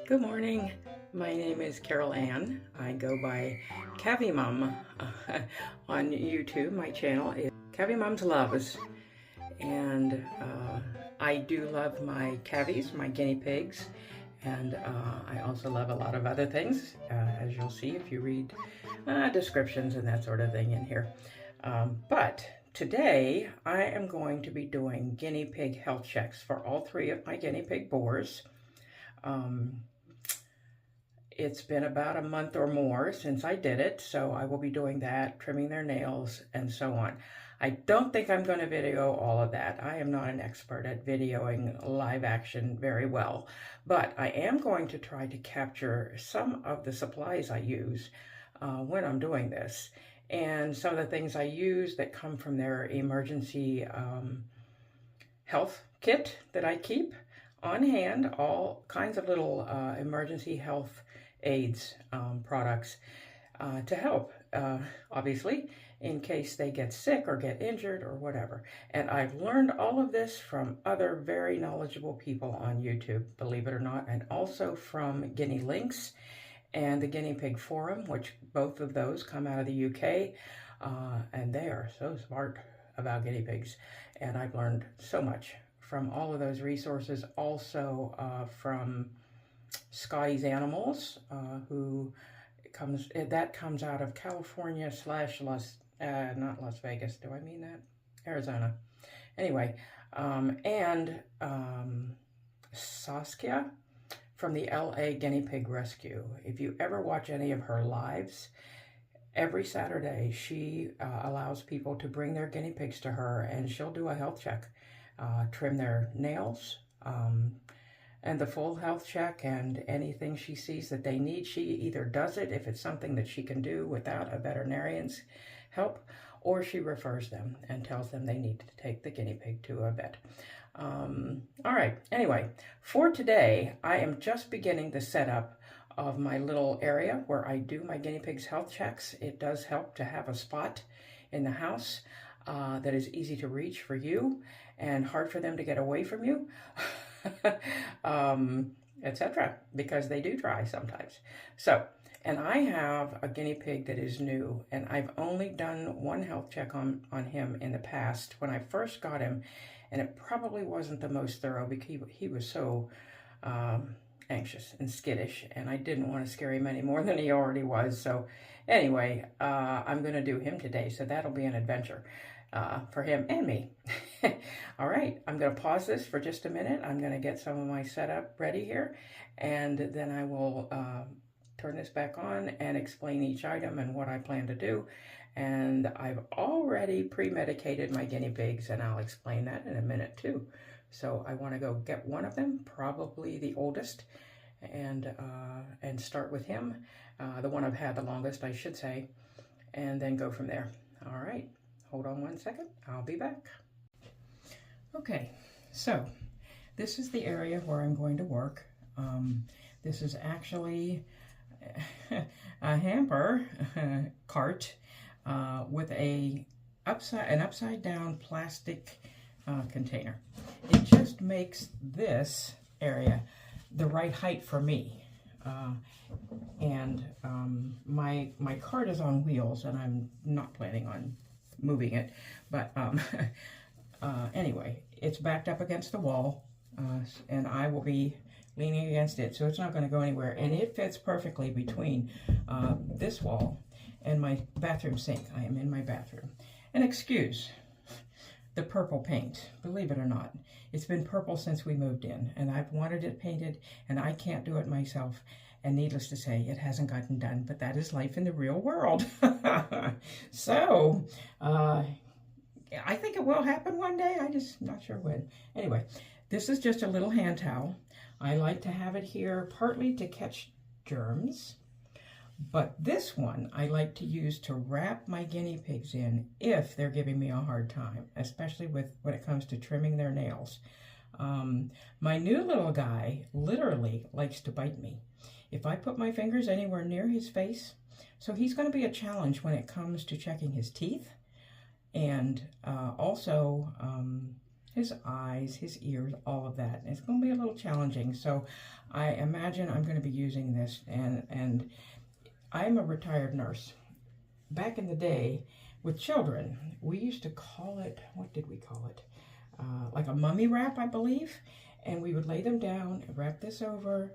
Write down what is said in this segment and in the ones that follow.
Good morning. My name is Carol Ann. I go by Cavi Mum on YouTube. My channel is Cavi Mum's Loves, and I do love my cavies, my guinea pigs, and I also love a lot of other things, as you'll see if you read descriptions and that sort of thing in here. But today I am going to be doing guinea pig health checks for all three of my guinea pig boars. It's been about a month or more since I did it, so I will be doing that, trimming their nails, and so on. I don't think I'm going to video all of that. I am not an expert at videoing live action very well, but I am going to try to capture some of the supplies I use when I'm doing this, and some of the things I use that come from their emergency health kit that I keep on hand, all kinds of little emergency health aids products to help, obviously, in case they get sick or get injured or whatever. And I've learned all of this from other very knowledgeable people on YouTube, believe it or not, and also from Guinea Links and the Guinea Pig Forum, which both of those come out of the UK, and they are so smart about guinea pigs. And I've learned so much from all of those resources, also from Scotty's Animals, who comes out of California slash not Las Vegas, do I mean that? Arizona. Anyway, and Saskia from the LA Guinea Pig Rescue. If you ever watch any of her lives, every Saturday she allows people to bring their guinea pigs to her, and she'll do a health check, trim their nails, and the full health check, and anything she sees that they need. She either does it if it's something that she can do without a veterinarian's help, or she refers them and tells them they need to take the guinea pig to a vet. All right, anyway, for today, I am just beginning the setup of my little area where I do my guinea pigs health checks. It does help to have a spot in the house that is easy to reach for you and hard for them to get away from you. Etc., because they do try sometimes. So, and I have a guinea pig that is new, and I've only done one health check on him in the past when I first got him, and it probably wasn't the most thorough because he was so anxious and skittish, and I didn't want to scare him any more than he already was. So anyway, I'm going to do him today, so that'll be an adventure for him and me. All right, I'm going to pause this for just a minute. I'm going to get some of my setup ready here, and then I will turn this back on and explain each item and what I plan to do. And I've already pre-medicated my guinea pigs, and I'll explain that in a minute too. So I want to go get one of them, probably the oldest, and start with him, the one I've had the longest, I should say, and then go from there. All right. Hold on one second, I'll be back. Okay, so this is the area where I'm going to work. This is actually a hamper cart with an upside down plastic container. It just makes this area the right height for me. My cart is on wheels, and I'm not planning on moving it, but anyway, it's backed up against the wall, and I will be leaning against it, so it's not going to go anywhere, and it fits perfectly between this wall and my bathroom sink. I am in my bathroom, and excuse the purple paint, believe it or not, it's been purple since we moved in, and I've wanted it painted, and I can't do it myself. And needless to say, it hasn't gotten done, but that is life in the real world. So, I think it will happen one day. I'm just not sure when. Anyway, this is just a little hand towel. I like to have it here partly to catch germs, but this one I like to use to wrap my guinea pigs in if they're giving me a hard time, especially when it comes to trimming their nails. My new little guy literally likes to bite me if I put my fingers anywhere near his face. So he's going to be a challenge when it comes to checking his teeth, and also his eyes, his ears, all of that. And it's going to be a little challenging. So I imagine I'm going to be using this. And I'm a retired nurse. Back in the day with children, we used to call it, what did we call it? Like a mummy wrap, I believe. And we would lay them down, wrap this over,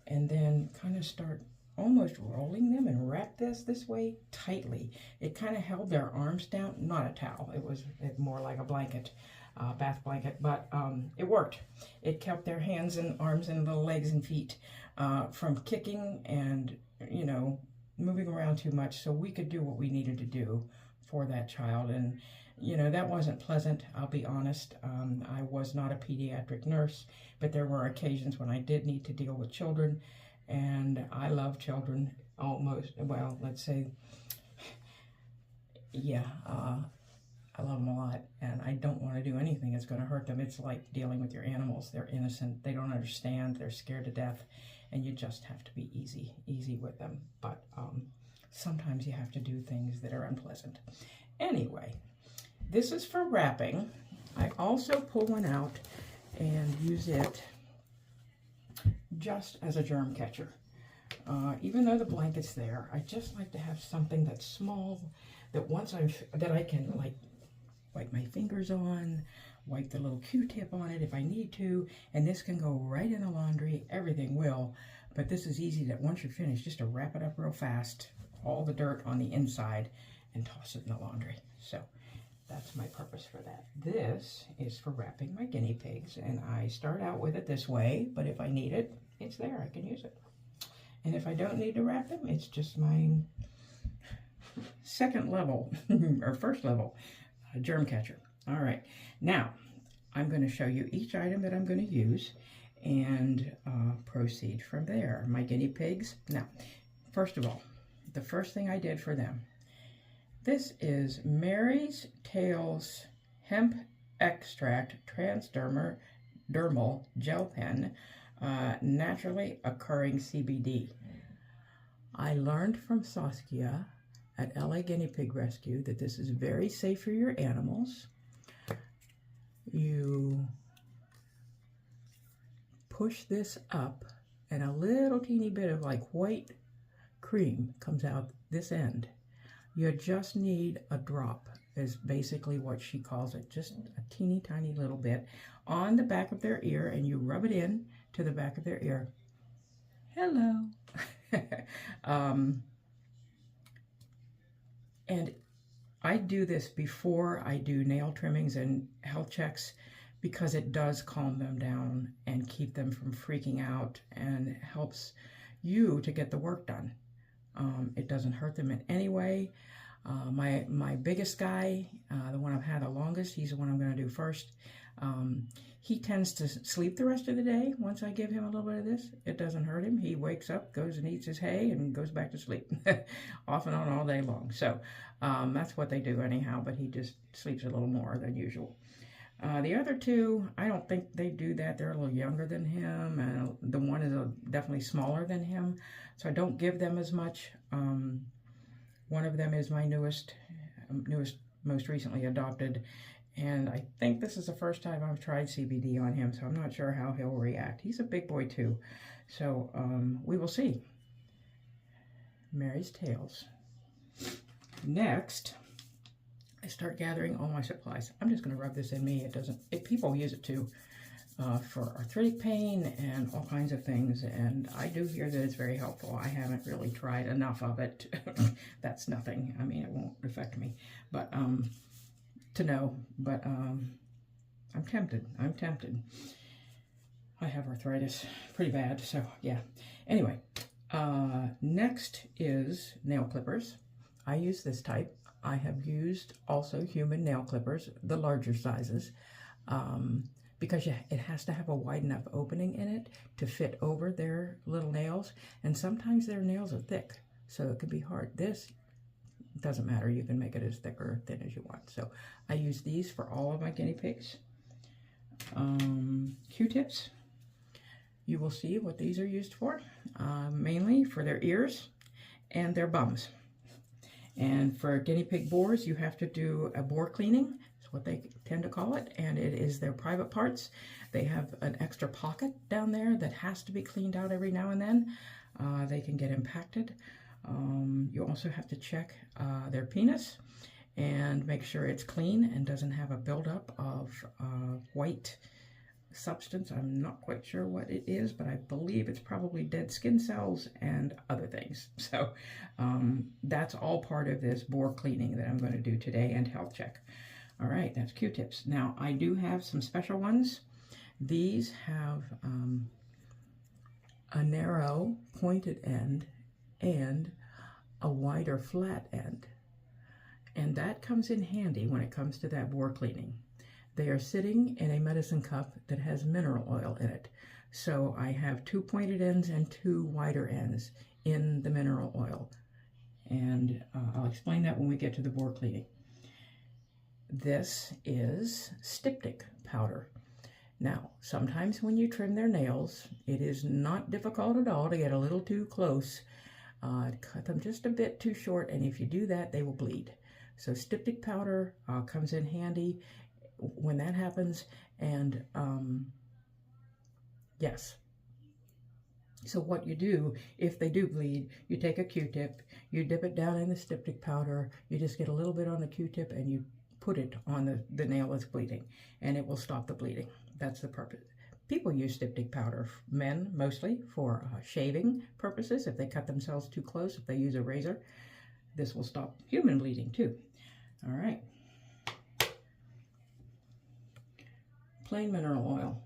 and then kind of start almost rolling them and wrap this way tightly. It kind of held their arms down, not a towel, it was more like a blanket, bath blanket, but it worked. It kept their hands and arms and little legs and feet from kicking and, you know, moving around too much, so we could do what we needed to do for that child. And you know, that wasn't pleasant, I'll be honest. I was not a pediatric nurse, but there were occasions when I did need to deal with children, and I love children almost, well, let's say, yeah, I love them a lot, and I don't want to do anything that's going to hurt them. It's like dealing with your animals. They're innocent, they don't understand, they're scared to death, and you just have to be easy with them. But sometimes you have to do things that are unpleasant. Anyway, this is for wrapping. I also pull one out and use it just as a germ catcher. Even though the blanket's there, I just like to have something that's small, that that I can like wipe my fingers on, wipe the little Q-tip on it if I need to, and this can go right in the laundry. Everything will, but this is easy that once you're finished, just to wrap it up real fast, all the dirt on the inside, and toss it in the laundry. So that's my purpose for that. This is for wrapping my guinea pigs, and I start out with it this way, but if I need it, it's there, I can use it. And if I don't need to wrap them, it's just my second level, or first level, germ catcher. All right, now I'm going to show you each item that I'm going to use and proceed from there. My guinea pigs. Now, first of all, the first thing I did for them, this is Mary's Tales Hemp Extract Transdermal Gel Pen, naturally occurring CBD. I learned from Saskia at LA Guinea Pig Rescue that this is very safe for your animals. You push this up and a little teeny bit of like white cream comes out this end. You just need a drop, is basically what she calls it, just a teeny tiny little bit on the back of their ear, and you rub it in to the back of their ear. Hello. And I do this before I do nail trimmings and health checks, because it does calm them down and keep them from freaking out and helps you to get the work done. It doesn't hurt them in any way. My biggest guy, the one I've had the longest, he's the one I'm going to do first. He tends to sleep the rest of the day once I give him a little bit of this. It doesn't hurt him. He wakes up, goes and eats his hay, and goes back to sleep, off and on all day long. So that's what they do anyhow, but he just sleeps a little more than usual. The other two, I don't think they do that. They're a little younger than him, and the one is definitely smaller than him, so I don't give them as much. One of them is my newest, most recently adopted, and I think this is the first time I've tried CBD on him, so I'm not sure how he'll react. He's a big boy too, so we will see. Mary's Tales. Next, I start gathering all my supplies. I'm just going to rub this in me. People use it too for arthritic pain and all kinds of things, and I do hear that it's very helpful. I haven't really tried enough of it. That's nothing. I mean, it won't affect me, but to know. But I'm tempted. I have arthritis pretty bad, so yeah. Anyway, next is nail clippers. I use this type. I have used also human nail clippers, the larger sizes, because it has to have a wide enough opening in it to fit over their little nails, and sometimes their nails are thick, so it can be hard. This doesn't matter. You can make it as thick or thin as you want. So I use these for all of my guinea pigs. Q-tips. You will see what these are used for, mainly for their ears and their bums. And for guinea pig boars, you have to do a boar cleaning. That's what they tend to call it, and it is their private parts. They have an extra pocket down there that has to be cleaned out every now and then. They can get impacted. You also have to check their penis and make sure it's clean and doesn't have a buildup of white substance. I'm not quite sure what it is, but I believe it's probably dead skin cells and other things. So that's all part of this boar cleaning that I'm going to do today, and health check. All right, that's Q-tips. Now I do have some special ones. These have a narrow pointed end and a wider flat end, and that comes in handy when it comes to that boar cleaning. They are sitting in a medicine cup that has mineral oil in it. So I have 2 pointed ends and 2 wider ends in the mineral oil. And I'll explain that when we get to the boar cleaning. This is styptic powder. Now, sometimes when you trim their nails, it is not difficult at all to get a little too close. Cut them just a bit too short, and if you do that, they will bleed. So styptic powder comes in handy when that happens. And yes, so what you do, if they do bleed, you take a Q-tip, you dip it down in the styptic powder, you just get a little bit on the Q-tip and you put it on the nail that's bleeding, and it will stop the bleeding. That's the purpose. People use styptic powder, men mostly, for shaving purposes. If they cut themselves too close, if they use a razor, this will stop human bleeding too. All right. Plain mineral oil,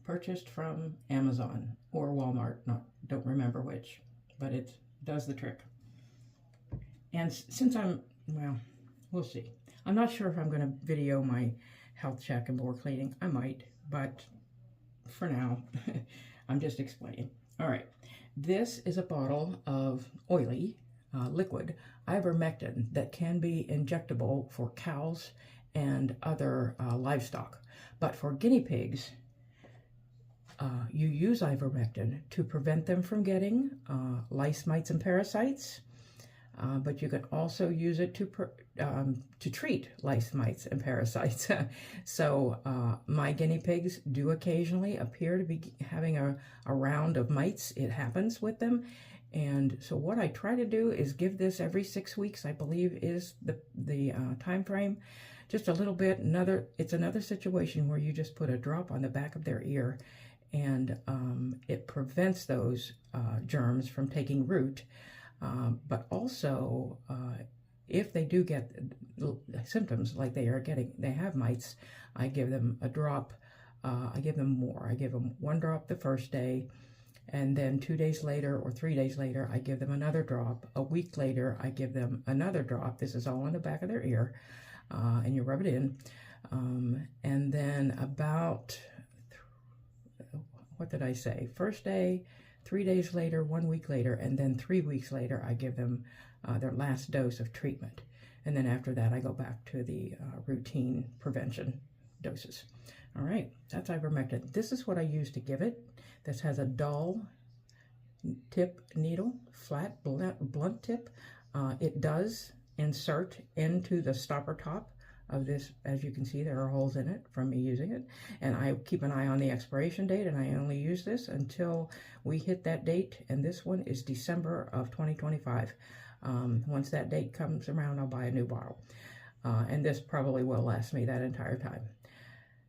purchased from Amazon or Walmart, don't remember which, but it does the trick. And since well, we'll see. I'm not sure if I'm going to video my health check and boar cleaning. I might, but for now, I'm just explaining. All right, this is a bottle of oily liquid ivermectin that can be injectable for cows and other livestock. But for guinea pigs, you use ivermectin to prevent them from getting lice, mites, and parasites. But you can also use it to treat lice, mites, and parasites. So my guinea pigs do occasionally appear to be having a round of mites. It happens with them. And so what I try to do is give this every 6 weeks, I believe is the time frame. Just a little bit. It's another situation where you just put a drop on the back of their ear, and it prevents those germs from taking root. But also, if they do get symptoms like they have mites, I give them a drop. I give them more. I give them 1 drop the first day, and then 2 days later or 3 days later, I give them another drop. A week later, I give them another drop. This is all on the back of their ear, and you rub it in. And then about, what did I say? First day, 3 days later, 1 week later, and then 3 weeks later, I give them their last dose of treatment. And then after that, I go back to the routine prevention doses. All right, that's ivermectin. This is what I use to give it. This has a dull tip needle, flat, blunt tip. It does insert into the stopper top of this. As you can see, there are holes in it from me using it. And I keep an eye on the expiration date, and I only use this until we hit that date. And this one is December of 2025. Once that date comes around, I'll buy a new bottle. And this probably will last me that entire time.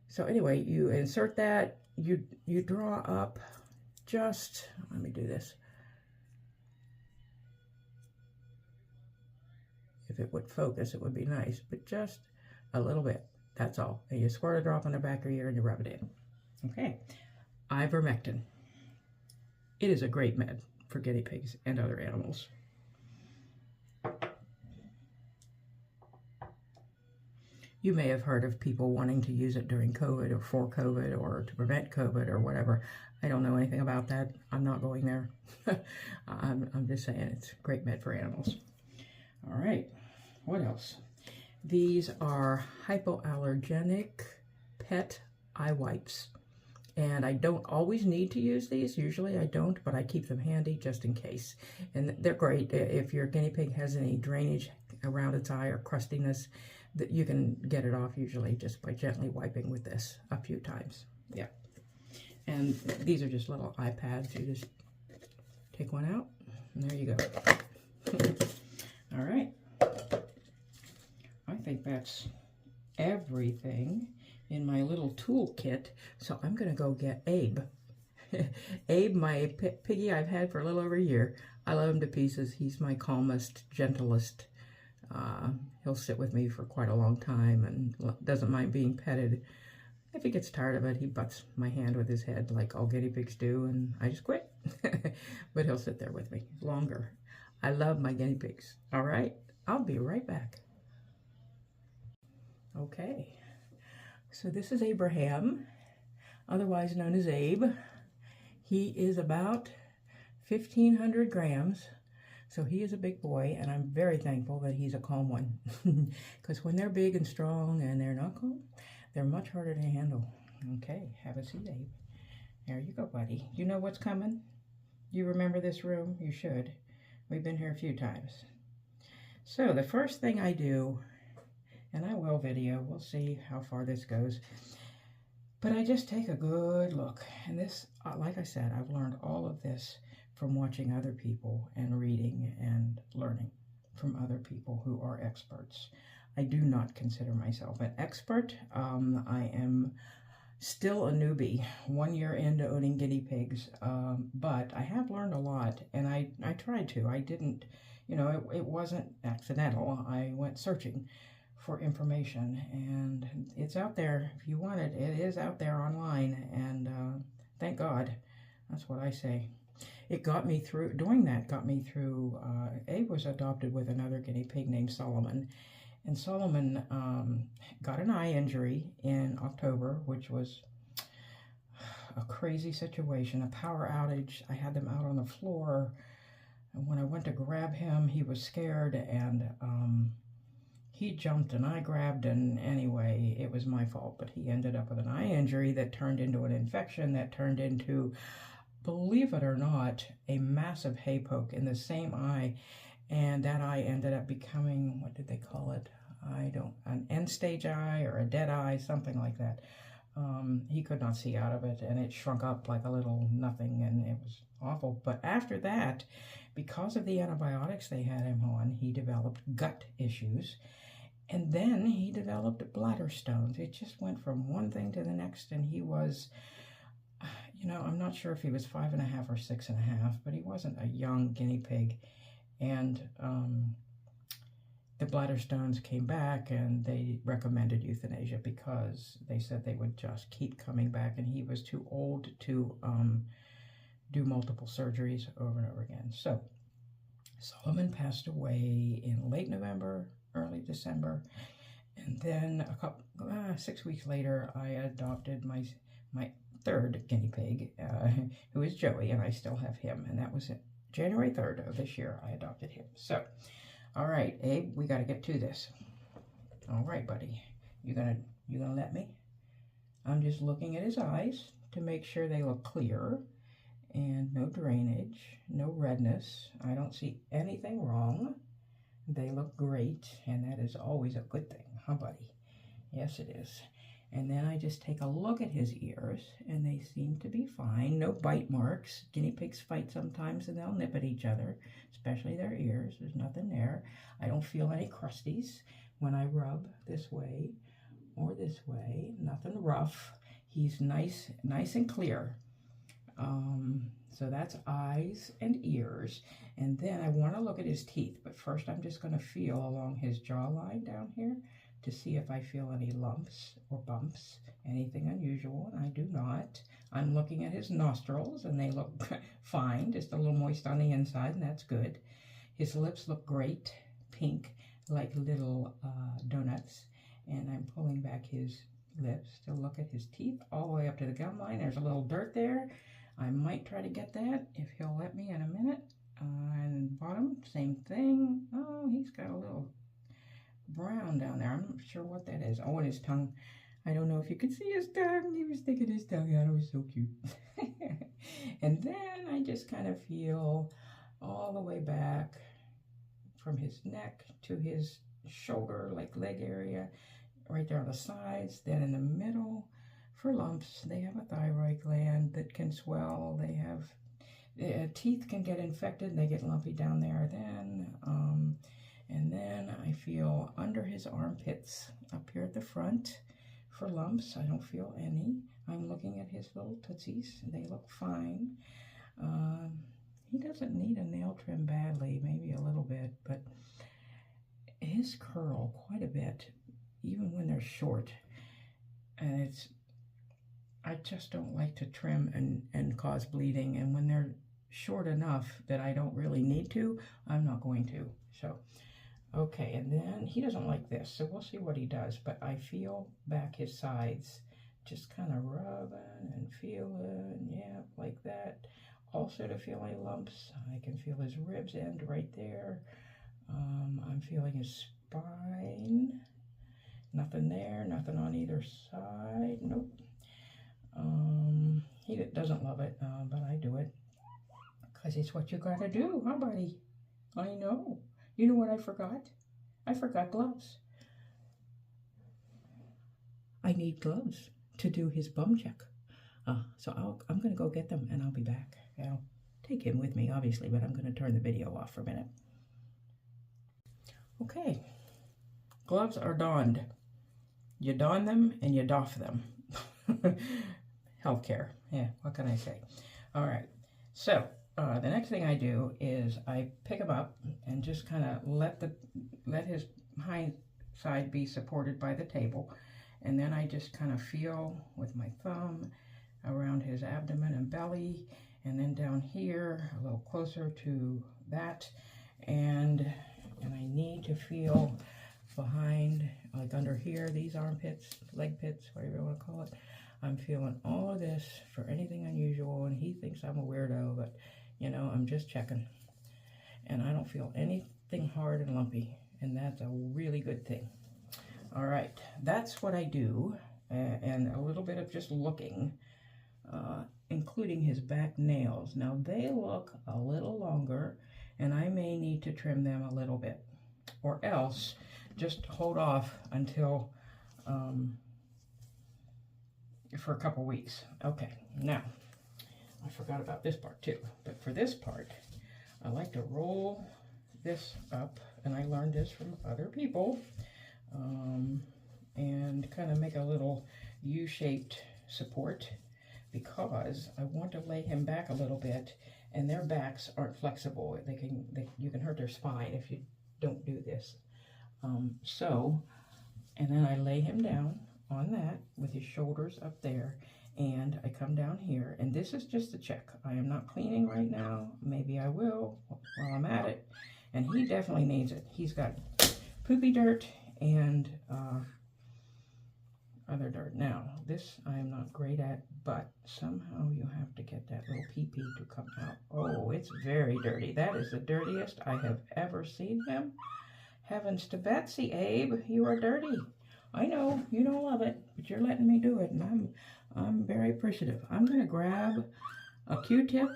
So anyway, you insert that, you draw up just, let me do this. If it would focus, it would be nice, but just a little bit, that's all. And you squirt a drop on the back of your ear and you rub it in. Okay, ivermectin. It is a great med for guinea pigs and other animals. You may have heard of people wanting to use it during COVID or for COVID or to prevent COVID or whatever. I don't know anything about that. I'm not going there. I'm just saying it's a great med for animals. All right, what else? These are hypoallergenic pet eye wipes. And I don't always need to use these. Usually I don't, but I keep them handy just in case. And they're great if your guinea pig has any drainage around its eye or crustiness, that you can get it off usually just by gently wiping with this a few times. Yeah. And these are just little eye pads. You just take one out, and there you go. All right. I think that's everything in my little toolkit. So I'm going to go get Abe. Abe, my piggy I've had for a little over a year. I love him to pieces. He's my calmest, gentlest. He'll sit with me for quite a long time and doesn't mind being petted. If he gets tired of it, he butts my hand with his head like all guinea pigs do, and I just quit. But he'll sit there with me longer. I love my guinea pigs. All right, I'll be right back. Okay, so this is Abraham, otherwise known as Abe. He is about 1,500 grams, so he is a big boy, and I'm very thankful that he's a calm one. Because when they're big and strong and they're not calm, they're much harder to handle. Okay, have a seat, Abe. There you go, buddy. You know what's coming? You remember this room? You should. We've been here a few times. So the first thing I do, and I will video, we'll see how far this goes, but I just take a good look. And this, like I said, I've learned all of this from watching other people and reading and learning from other people who are experts. I do not consider myself an expert. I am still a newbie, 1 year into owning guinea pigs, but I have learned a lot, and I tried to. I didn't, you know, it wasn't accidental. I went searching for information, and it's out there. If you want it, it is out there online, and thank God. That's what I say. It got me through, doing that got me through, Abe was adopted with another guinea pig named Solomon, and Solomon got an eye injury in October, which was a crazy situation, a power outage. I had them out on the floor, and when I went to grab him, he was scared, and he jumped and I grabbed, and anyway, it was my fault, but he ended up with an eye injury that turned into an infection that turned into, believe it or not, a massive hay poke in the same eye, and that eye ended up becoming, what did they call it? An end-stage eye or a dead eye, something like that. He could not see out of it, and it shrunk up like a little nothing, and it was awful. But after that, because of the antibiotics they had him on, he developed gut issues. And then he developed bladder stones. It just went from one thing to the next, and he was, you know, I'm not sure if he was 5.5 or 6.5, but he wasn't a young guinea pig. And the bladder stones came back, and they recommended euthanasia because they said they would just keep coming back, and he was too old to do multiple surgeries over and over again. So Solomon passed away in late November, early December, and then 6 weeks later, I adopted my third guinea pig, who is Joey, and I still have him, and that was January 3rd of this year. I adopted him. So, all right, Abe, we got to get to this. All right, buddy, you gonna let me? I'm just looking at his eyes to make sure they look clear and no drainage, no redness. I don't see anything wrong. They look great, and that is always a good thing, huh, buddy? Yes, it is. And then I just take a look at his ears, and they seem to be fine. No bite marks. Guinea pigs fight sometimes, and they'll nip at each other, especially their ears. There's nothing there. I don't feel any crusties when I rub this way or this way. Nothing rough. He's nice and clear. So that's eyes and ears. And then I want to look at his teeth, but first I'm just going to feel along his jawline down here to see if I feel any lumps or bumps, anything unusual, and I do not. I'm looking at his nostrils, and they look fine, just a little moist on the inside, and that's good. His lips look great, pink, like little donuts, and I'm pulling back his lips to look at his teeth all the way up to the gum line. There's a little dirt there. I might try to get that if he'll let me in a minute. And bottom, same thing. Oh, he's got a little brown down there. I'm not sure what that is. Oh, and his tongue. I don't know if you can see his tongue. He was sticking his tongue out. It was so cute. And then I just kind of feel all the way back from his neck to his shoulder, like leg area, right there on the sides. Then in the middle, for lumps, they have a thyroid gland that can swell. They have teeth can get infected. They get lumpy down there. Then, and then I feel under his armpits, up here at the front, for lumps. I don't feel any. I'm looking at his little tootsies. They look fine. He doesn't need a nail trim badly, maybe a little bit, but his curl quite a bit, even when they're short. And I just don't like to trim and cause bleeding. And when they're short enough that I don't really need to, I'm not going to. So, okay, and then he doesn't like this, so we'll see what he does. But I feel back his sides, just kind of rubbing and feeling, yeah, like that. Also to feel any lumps, I can feel his ribs end right there. I'm feeling his spine. Nothing there, nothing on either side. Nope. He doesn't love it, but I do it. Because it's what you gotta do, huh, buddy? I know. You know what I forgot? I forgot gloves. I need gloves to do his bum check. So I'm going to go get them and I'll be back. I'll take him with me, obviously, but I'm going to turn the video off for a minute. Okay, gloves are donned. You don them and you doff them. Healthcare, yeah, what can I say? All right, so the next thing I do is I pick him up and just kind of let his hind side be supported by the table, and then I just kind of feel with my thumb around his abdomen and belly, and then down here a little closer to that, and I need to feel behind, like under here, these armpits, leg pits, whatever you want to call it. I'm feeling all of this for anything unusual, and he thinks I'm a weirdo, but you know, I'm just checking, and I don't feel anything hard and lumpy, and that's a really good thing. All right, that's what I do, and a little bit of just looking, including his back nails. Now they look a little longer, and I may need to trim them a little bit, or else just hold off until for a couple weeks. Okay, now I forgot about this part too, but for this part I like to roll this up, and I learned this from other people, and kind of make a little U-shaped support, because I want to lay him back a little bit, and their backs aren't flexible. You can hurt their spine if you don't do this. And then I lay him down on that with his shoulders up there, and I come down here, and this is just a check. I am not cleaning right now. Maybe I will while I'm at it, and he definitely needs it. He's got poopy dirt and other dirt. Now, this I am not great at, but somehow you have to get that little pee-pee to come out. Oh, it's very dirty. That is the dirtiest I have ever seen him. Heavens to Betsy, Abe, you are dirty. I know, you don't love it, but you're letting me do it, and I'm very appreciative. I'm going to grab a Q-tip,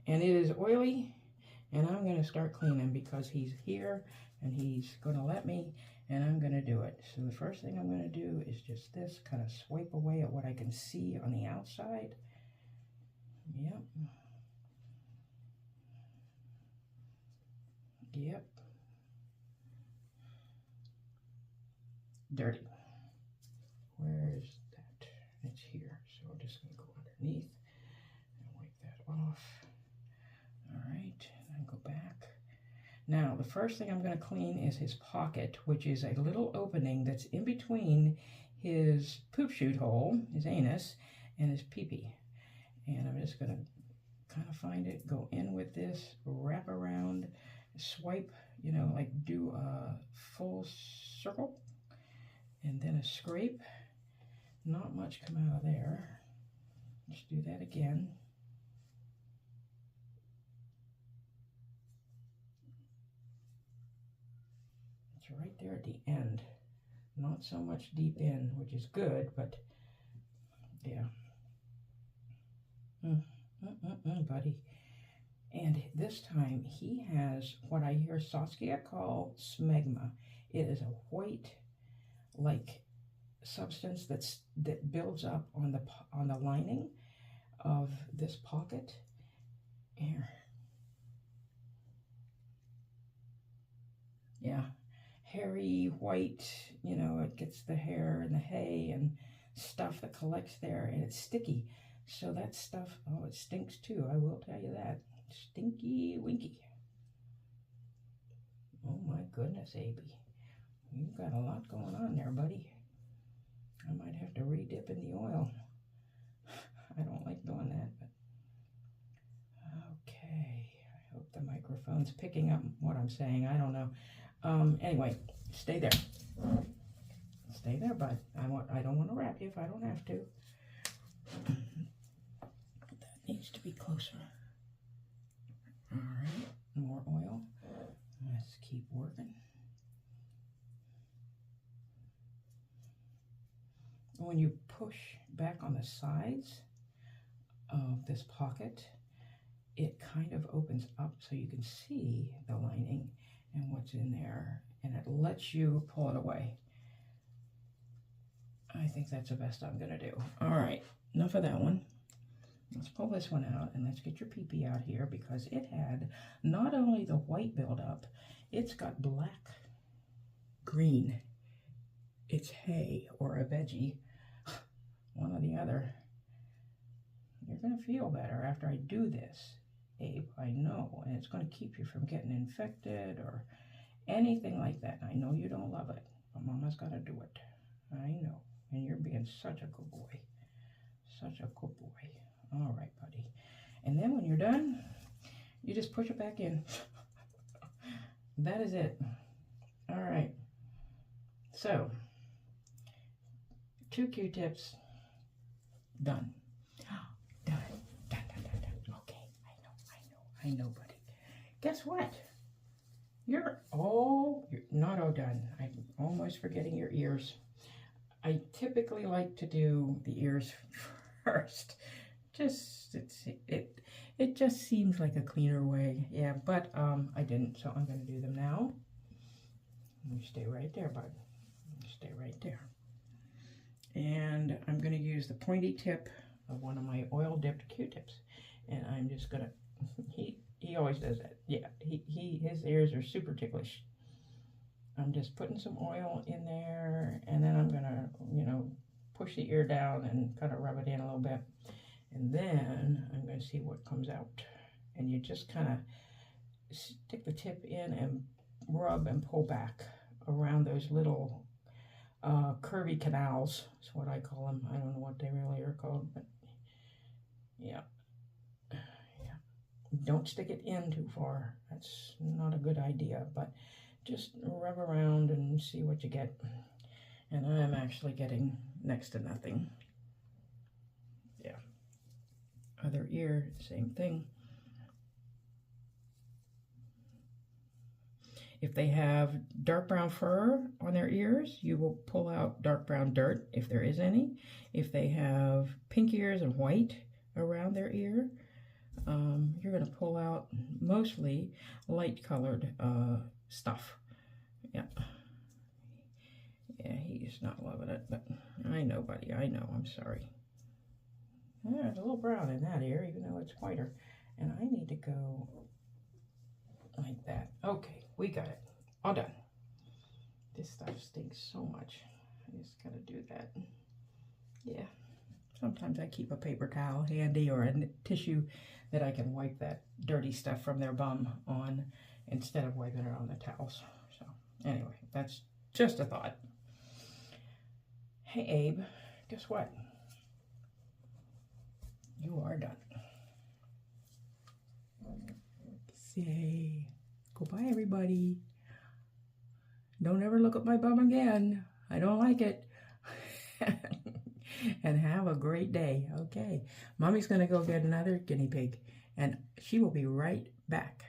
and it is oily, and I'm going to start cleaning because he's here, and he's going to let me, and I'm going to do it. So the first thing I'm going to do is just this, kind of swipe away at what I can see on the outside. Yep. Yep. Dirty. Where's that? It's here. So I'm just going to go underneath and wipe that off. All right, and then go back. Now, the first thing I'm going to clean is his pocket, which is a little opening that's in between his poop chute hole, his anus, and his pee-pee. And I'm just going to kind of find it, go in with this, wrap around, swipe, you know, like do a full circle, and then a scrape. Not much come out of there. Let's do that again. It's right there at the end. Not so much deep in, which is good, but yeah. Buddy. And this time he has what I hear Saskia call smegma. It is a white, like, substance that builds up on the lining of this pocket. Here. Yeah. Hairy, white, you know, it gets the hair and the hay and stuff that collects there, and it's sticky. So that stuff, oh, it stinks too, I will tell you that. Stinky winky. Oh my goodness, Abby. You've got a lot going on there, buddy. I might have to re-dip in the oil. I don't like doing that, but okay. I hope the microphone's picking up what I'm saying. I don't know. Anyway, stay there. Stay there, bud. I don't want to wrap you if I don't have to. That needs to be closer. All right, more oil. Let's keep working. When you push back on the sides of this pocket, it kind of opens up so you can see the lining and what's in there, and it lets you pull it away. I think that's the best I'm gonna do. All right, enough of that one. Let's pull this one out, and let's get your pee-pee out here, because it had not only the white buildup, it's got black, green. It's hay or a veggie, one or the other. You're gonna feel better after I do this, Abe, I know, and it's gonna keep you from getting infected or anything like that. I know you don't love it, but Mama's gotta do it. I know, and you're being such a good boy. Such a good boy. All right, buddy. And then when you're done, you just push it back in. That is it. All right. So, 2 Q-tips. Done. Done. Done, done, done, done. Okay. I know, buddy. Guess what? You're not all done. I'm almost forgetting your ears. I typically like to do the ears first. It just seems like a cleaner way. Yeah, but I didn't, so I'm going to do them now. You stay right there, bud. You stay right there. And I'm going to use the pointy tip of one of my oil dipped Q-tips, and I'm just going to, he always does that. Yeah, his ears are super ticklish. I'm just putting some oil in there, and then I'm going to, you know, push the ear down and kind of rub it in a little bit. And then I'm going to see what comes out. And you just kind of stick the tip in and rub and pull back around those little curvy canals. That's what I call them. I don't know what they really are called, but yeah. Don't stick it in too far. That's not a good idea, but just rub around and see what you get. And I'm actually getting next to nothing. Yeah. Other ear, same thing. If they have dark brown fur on their ears, you will pull out dark brown dirt, if there is any. If they have pink ears and white around their ear, you're going to pull out mostly light colored stuff. Yeah. Yeah, he's not loving it, but I know, buddy, I know, I'm sorry. There's a little brown in that ear, even though it's whiter. And I need to go like that. Okay, we got it. All done. This stuff stinks so much. I just gotta do that. Yeah. Sometimes I keep a paper towel handy or a tissue that I can wipe that dirty stuff from their bum on instead of wiping it on the towels. So anyway, that's just a thought. Hey, Abe, guess what? You are done. Say goodbye, everybody. Don't ever look at my bum again. I don't like it. And have a great day. Okay. Mommy's going to go get another guinea pig, and she will be right back.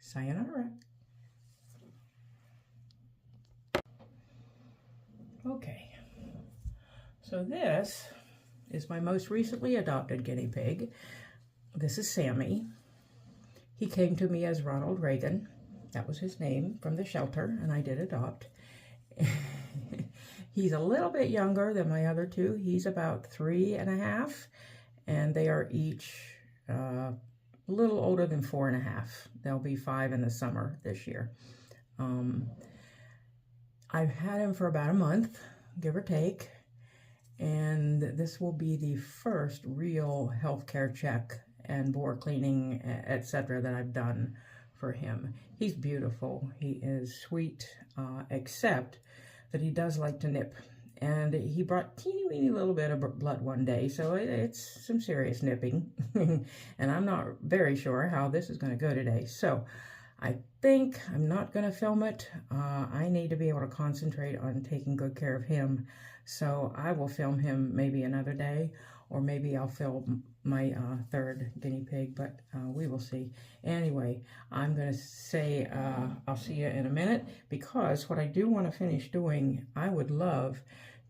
Sayonara. Okay. So this is my most recently adopted guinea pig. This is Sammy. He came to me as Ronald Reagan. That was his name from the shelter, and I did adopt. He's a little bit younger than my other two. He's about 3.5, and they are each a little older than 4.5. They'll be 5 in the summer this year. I've had him for about a month, give or take, and this will be the first real healthcare check and BOAR cleaning, etc. that I've done for him. He's beautiful. He is sweet, except that he does like to nip. And he brought teeny weeny little bit of blood one day, so it's some serious nipping. And I'm not very sure how this is going to go today. So I think I'm not going to film it. I need to be able to concentrate on taking good care of him. So I will film him maybe another day, or maybe I'll film my third guinea pig, but we will see. Anyway, I'm going to say I'll see you in a minute, because what I do want to finish doing, I would love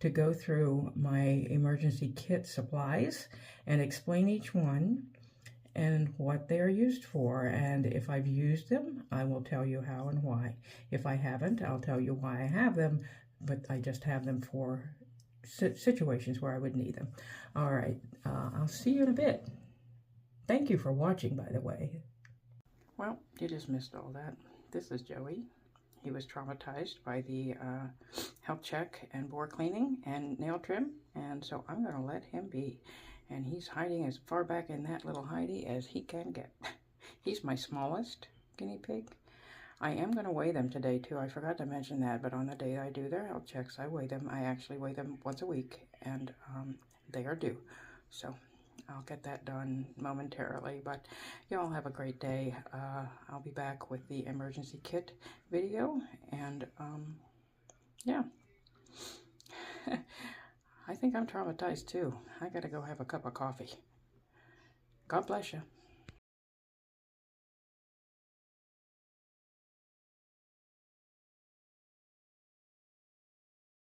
to go through my emergency kit supplies and explain each one and what they are used for. And if I've used them, I will tell you how and why. If I haven't, I'll tell you why I have them, but I just have them for situations where I would need them. All right, I'll see you in a bit. Thank you for watching, by the way. Well, you just missed all that. This is Joey. He was traumatized by the health check and BOAR cleaning and nail trim, and so I'm going to let him be. And he's hiding as far back in that little hidey as he can get. He's my smallest guinea pig. I am going to weigh them today too. I forgot to mention that, but on the day I do their health checks, I weigh them. I actually weigh them once a week, and they are due. So I'll get that done momentarily, but y'all have a great day. I'll be back with the emergency kit video, and yeah. I think I'm traumatized too. I gotta go have a cup of coffee. God bless you.